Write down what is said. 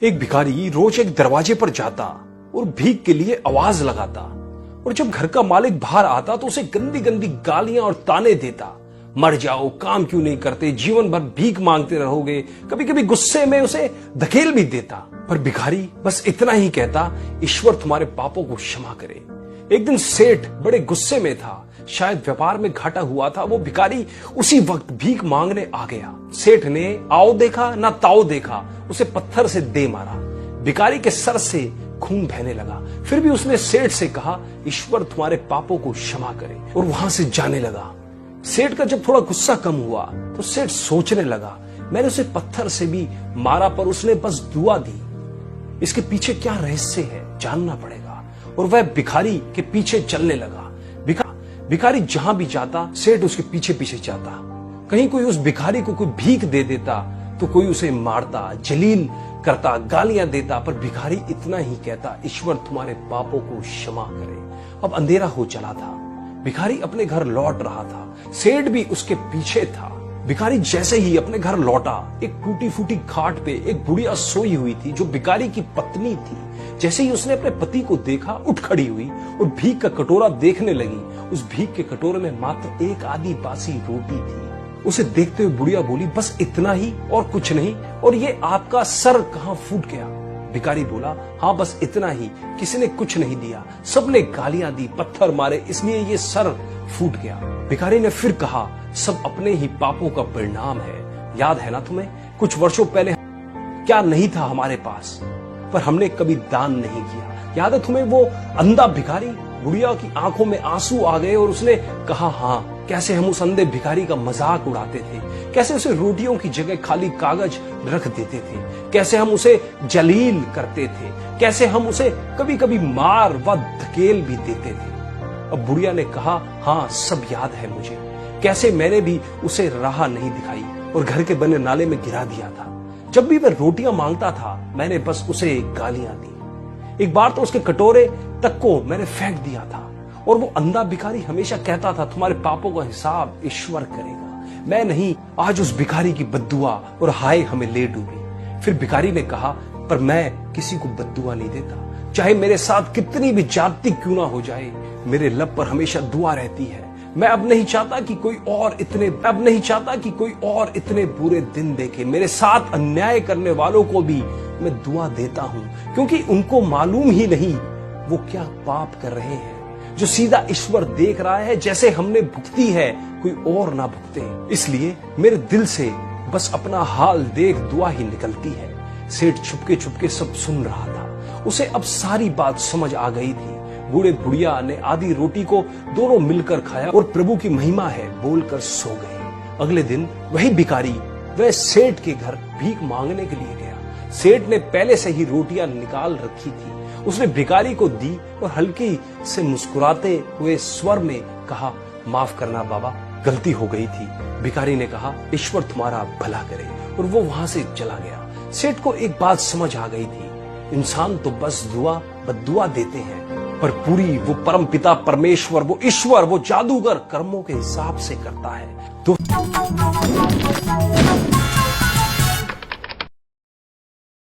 एक भिखारी रोज एक दरवाजे पर जाता और भीख के लिए आवाज लगाता, और जब घर का मालिक बाहर आता तो उसे गंदी गंदी गालियां और ताने देता। मर जाओ, काम क्यों नहीं करते, जीवन भर भीख मांगते रहोगे। कभी कभी गुस्से में उसे धकेल भी देता, पर भिखारी बस इतना ही कहता, ईश्वर तुम्हारे पापों को क्षमा करे। एक दिन सेठ बड़े गुस्से में था, शायद व्यापार में घाटा हुआ था। वो भिखारी उसी वक्त भीख मांगने आ गया। सेठ ने आओ देखा ना ताओ देखा, उसे पत्थर से दे मारा। भिखारी के सर से खून बहने लगा। फिर भी उसने सेठ से कहा, ईश्वर तुम्हारे पापों को क्षमा करे, और वहां से जाने लगा। सेठ का जब थोड़ा गुस्सा कम हुआ तो सेठ सोचने लगा, मैंने उसे पत्थर से भी मारा पर उसने बस दुआ दी। इसके पीछे क्या रहस्य है, जानना पड़ेगा। और वह भिखारी के पीछे चलने लगा। भिखारी जहां भी जाता, सेठ उसके पीछे पीछे जाता। कहीं कोई उस भिखारी को कोई भीख दे देता तो कोई उसे मारता, जलील करता, गालियां देता, पर भिखारी इतना ही कहता, ईश्वर तुम्हारे पापों को क्षमा करे। अब अंधेरा हो चला था। भिखारी अपने घर लौट रहा था। सेठ भी उसके पीछे था। भिखारी जैसे ही अपने घर लौटा, एक टूटी फूटी खाट पे एक बुढ़िया सोई हुई थी जो भिखारी की पत्नी थी। जैसे ही उसने अपने पति को देखा, उठ खड़ी हुई और भीख का कटोरा देखने लगी। उस भीख के कटोरे में मात्र एक आधी बासी रोटी थी। उसे देखते हुए बुढ़िया बोली, बस इतना ही और कुछ नहीं, और ये आपका सर कहां फूट गया? भिखारी बोला, हाँ बस इतना ही, किसी ने कुछ नहीं दिया, सबने गालियां दी, पत्थर मारे, इसलिए ये सर फूट गया। भिखारी ने फिर कहा, सब अपने ही पापों का परिणाम है। याद है ना तुम्हें, कुछ वर्षों पहले क्या नहीं था हमारे पास, पर हमने कभी दान नहीं किया। याद है तुम्हें वो अंधा भिखारी? बुढ़िया की आंखों में आंसू आ गए और उसने कहा, हाँ, कैसे हम उस अंधे भिखारी का मजाक उड़ाते थे, कैसे उसे रोटियों की जगह खाली कागज रख देते थे, कैसे हम उसे जलील करते थे, कैसे हम उसे कभी कभी मार व धकेल भी देते थे। अब बुढ़िया ने कहा, हाँ सब याद है मुझे, कैसे मैंने भी उसे राह नहीं दिखाई और घर के बने नाले में गिरा दिया था। जब भी वह रोटियां मांगता था, मैंने बस उसे गालियां दी। एक बार तो उसके कटोरे तक को मैंने फेंक दिया था। और वो अंधा भिखारी हमेशा कहता था, तुम्हारे पापों का हिसाब ईश्वर करेगा। मैं नहीं, आज उस भिखारी की बद्दुआ और हाय हमें ले डूबी। फिर भिखारी ने कहा, पर मैं किसी को बद्दुआ नहीं देता, चाहे मेरे साथ कितनी भी जाति क्यों ना हो जाए, मेरे लब पर हमेशा दुआ रहती है। मैं अब नहीं चाहता कि कोई और इतने बुरे दिन देखे। मेरे साथ अन्याय करने वालों को भी मैं दुआ देता हूं, क्योंकि उनको मालूम ही नहीं वो क्या पाप कर रहे हैं, जो सीधा ईश्वर देख रहा है। जैसे हमने भुगती है, कोई और ना भुगते। इसलिए मेरे दिल से बस अपना हाल देख दुआ ही निकलती है। सेठ छुपके छुपके सब सुन रहा था। उसे अब सारी बात समझ आ गई थी। बूढ़े बुढ़िया ने आधी रोटी को दोनों मिलकर खाया और प्रभु की महिमा है बोलकर सो गए। अगले दिन वही भिखारी वह सेठ के घर भीख मांगने के लिए गया। सेठ ने पहले से ही रोटियां निकाल रखी थी। उसने भिखारी को दी और हल्की से मुस्कुराते हुए स्वर में कहा, माफ करना बाबा, गलती हो गई थी। भिखारी ने कहा, ईश्वर तुम्हारा भला करे, और वो वहां से चला गया। सेठ को एक बात समझ आ गई थी, इंसान तो बस बद्दुआ देते हैं, पर पूरी वो परम पिता परमेश्वर, वो ईश्वर, वो जादूगर कर्मों के हिसाब से करता है। तो